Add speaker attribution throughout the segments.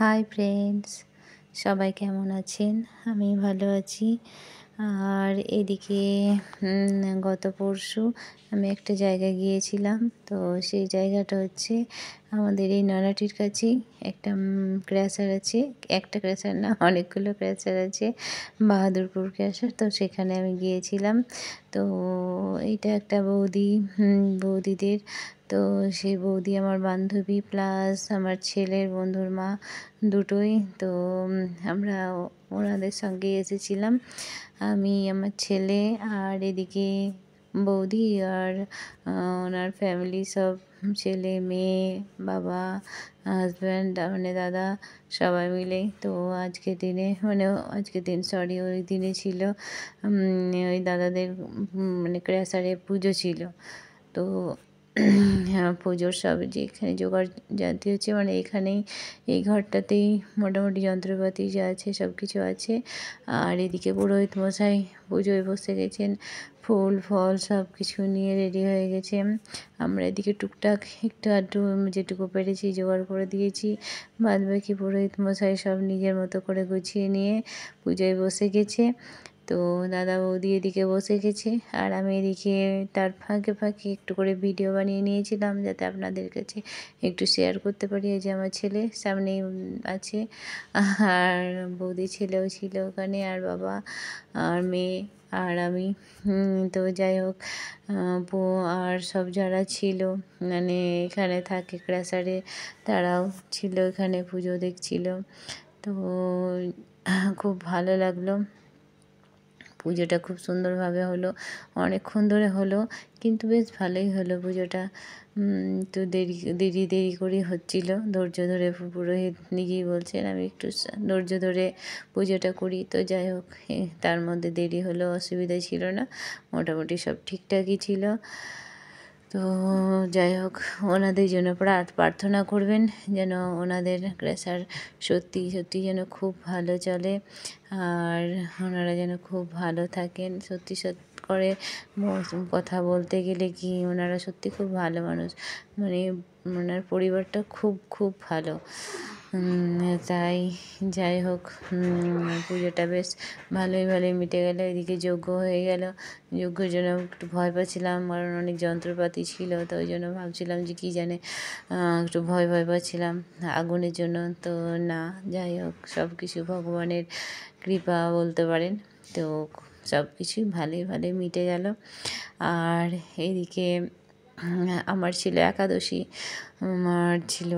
Speaker 1: Hi friends, সবাই কেমন আছেন? আমি ভালো আছি। আর এদিকে গত পরশু আমি একটা জায়গায় গিয়েছিলাম। তো সেই জায়গাটা হচ্ছে আমাদের এই নৈহাটির কাছেই একটা ক্র্যাশার আছে। একটা ক্র্যাশার না, অনেকগুলো ক্র্যাশার আছে, বাহাদুরপুর ক্র্যাশার। তো সেখানে আমি গিয়েছিলাম। তো এইটা একটা বৌদিদের। তো সেই বৌদি আমার বান্ধবী প্লাস আমার ছেলের বন্ধুর মা দুটোই। তো আমরা ওনাদের সঙ্গে এসেছিলাম, আমি, আমার ছেলে, আর এদিকে বৌদি আর ওনার ফ্যামিলি সব, ছেলে, মেয়ে, বাবা, হাজব্যান্ড মানে দাদা, সবাই মিলে। তো আজকের দিনে মানে আজকের দিন সরি ওই দিনে ছিল ওই দাদাদের মানে ক্র্যাশারে পুজো ছিল। তো পুজোর সব যেখানে জোগাড় জানতে হচ্ছে মানে এখানেই এই ঘরটাতেই মোটামুটি যন্ত্রপাতি যা আছে সব কিছু আছে। আর এদিকে পুরোহিত মশাই পুজোয় বসে গেছেন, ফুল ফল সব কিছু নিয়ে রেডি হয়ে গেছে। আমরা এদিকে টুকটাক একটু আধটু যেটুকু পেরেছি জোগাড় করে দিয়েছি। বাদবাকি পুরোহিত মশাই সব নিজের মতো করে গুছিয়ে নিয়ে পুজোয় বসে গেছে। তো দাদা বৌদি এদিকে বসে গেছে আর আমি এদিকে তার ফাঁকে ফাঁকে একটু করে ভিডিও বানিয়ে নিয়েছিলাম যাতে আপনাদের কাছে একটু শেয়ার করতে পারি। এই যে আমার ছেলে সামনেই আছে, আর বৌদি ছেলেও ছিল ওখানে, আর বাবা আর মেয়ে আর আমি। তো যাই হোক, আর সব যারা ছিল মানে এখানে থাকে ক্র্যাশারে তারাও ছিল এখানে, পুজো দেখছিল। তো খুব ভালো লাগলো, পুজোটা খুব সুন্দরভাবে হলো, অনেকক্ষণ ধরে হলো, কিন্তু বেশ ভালোই হলো পুজোটা। তো দেরি করেই হচ্ছিলো, ধৈর্য ধরে পুরোহিত নিজেই বলছেন আমি একটু ধৈর্য ধরে পুজোটা করি। তো যাই হোক, তার মধ্যে দেরি হলো, অসুবিধা ছিল না, মোটামুটি সব ঠিকঠাকই ছিল। তো যাই হোক, ওনাদের জন্য প্রার্থনা করবেন যেন ওনাদের ক্র্যাশার সত্যি সত্যি যেন খুব ভালো চলে, আর ওনারা যেন খুব ভালো থাকেন। সত্যি করে কথা বলতে গেলে কি, ওনারা সত্যি খুব ভালো মানুষ, মানে ওনার পরিবারটা খুব খুব ভালো। তাই যাই হোক, পুজোটা বেশ ভালোই মিটে গেল। এদিকে যজ্ঞ হয়ে গেল, যজ্ঞের জন্য একটু ভয় পাচ্ছিলাম কারণ অনেক যন্ত্রপাতি ছিল, তো ওই জন্য ভাবছিলাম যে কী জানে, একটু ভয় পাচ্ছিলাম আগুনের জন্য। তো না, যাই হোক, সব কিছু ভগবানের কৃপা বলতে পারেন। তো সব কিছুই ভালোই মিটে গেল। আর এদিকে আমার ছিল একাদশী, আমার ছিল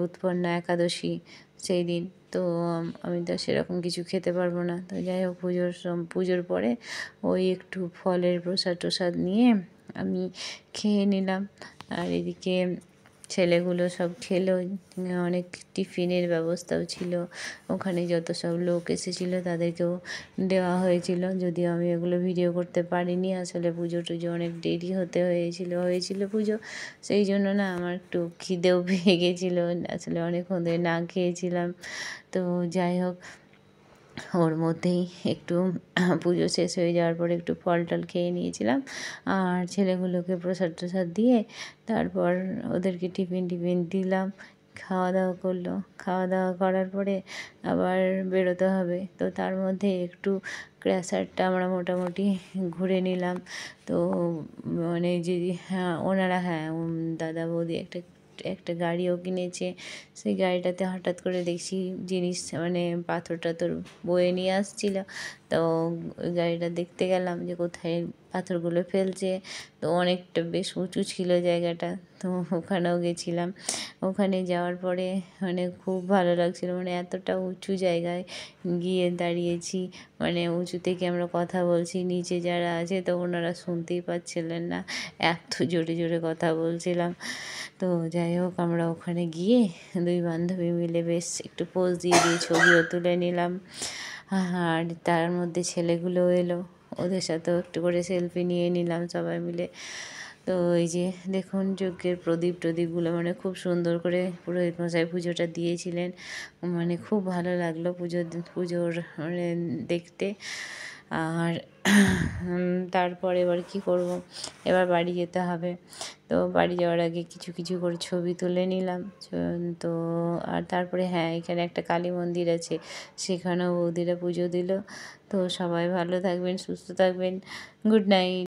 Speaker 1: উৎপন্না একাদশী সেই দিন। তো আমি তো সেরকম কিছু খেতে পারবো না। তো যাই হোক, পুজোর পরে ওই একটু ফলের প্রসাদ নিয়ে আমি খেয়ে নিলাম। আর এদিকে ছেলেগুলো সব খেলো, অনেক টিফিনের ব্যবস্থাও ছিল ওখানে, যত সব লোক এসেছিলো তাদেরকেও দেওয়া হয়েছিল। যদিও আমি এগুলো ভিডিও করতে পারিনি, আসলে পুজো টুজো অনেক দেরি হয়েছিল পুজো, সেই জন্য না আমার একটু খিদেও পেয়ে গেছিলো, আসলে অনেকক্ষণ ধরে না খেয়েছিলাম। তো যাই হোক, ওর মধ্যেই একটু পুজো শেষ হয়ে যাওয়ার পরে একটু ফল টল খেয়ে নিয়েছিলাম, আর ছেলেগুলোকে প্রসাদ দিয়ে তারপর ওদেরকে টিফিন দিলাম। খাওয়া দাওয়া করার পরে আবার বেরোতে হবে। তো তার মধ্যে একটু ক্র্যাশারটা আমরা মোটামুটি ঘুরে নিলাম। তো মানে যে ওনারা দাদা বৌদি একটা গাড়িও কিনেছে। সেই গাড়িটাতে হঠাৎ করে দেখছি জিনিস মানে পাথর টাথর বয়ে নিয়ে আসছিলো। তো ওই গাড়িটা দেখতে গেলাম যে কোথায় পাথরগুলো ফেলছে। তো অনেকটা বেশ উঁচু ছিল জায়গাটা, তো ওখানেও গেছিলাম। ওখানে যাওয়ার পরে মানে খুব ভালো লাগছিলো, মানে এতটা উঁচু জায়গায় গিয়ে দাঁড়িয়েছি, মানে উঁচু থেকে আমরা কথা বলছি, নিচে যারা আছে তো ওনারা শুনতেই পাচ্ছিলেন না, এত জোরে কথা বলছিলাম। তো যাই হোক, আমরা ওখানে গিয়ে দুই বান্ধবী মিলে বেশ একটু পোজ দিয়ে ছবিও তুলে নিলাম। আর তার মধ্যে ছেলেগুলো এলো, ওদের সাথেও একটু করে সেলফি নিয়ে নিলাম সবাই মিলে। তো এই যে দেখুন, যজ্ঞের টদীপগুলো মানে খুব সুন্দর করে পুরোহিত মশাই পুজোটা দিয়েছিলেন, মানে খুব ভালো লাগলো পুজোর মানে দেখতে। আর তারপরে এবার কী করব, এবার বাড়ি যেতে হবে। তো বাড়ি যাওয়ার আগে কিছু কিছু করে ছবি তুলে নিলাম। তো আর তারপরে হ্যাঁ, এখানে একটা কালী মন্দির আছে, সেখানেও বৌদিরা পুজো দিল। তো সবাই ভালো থাকবেন, সুস্থ থাকবেন। Good night.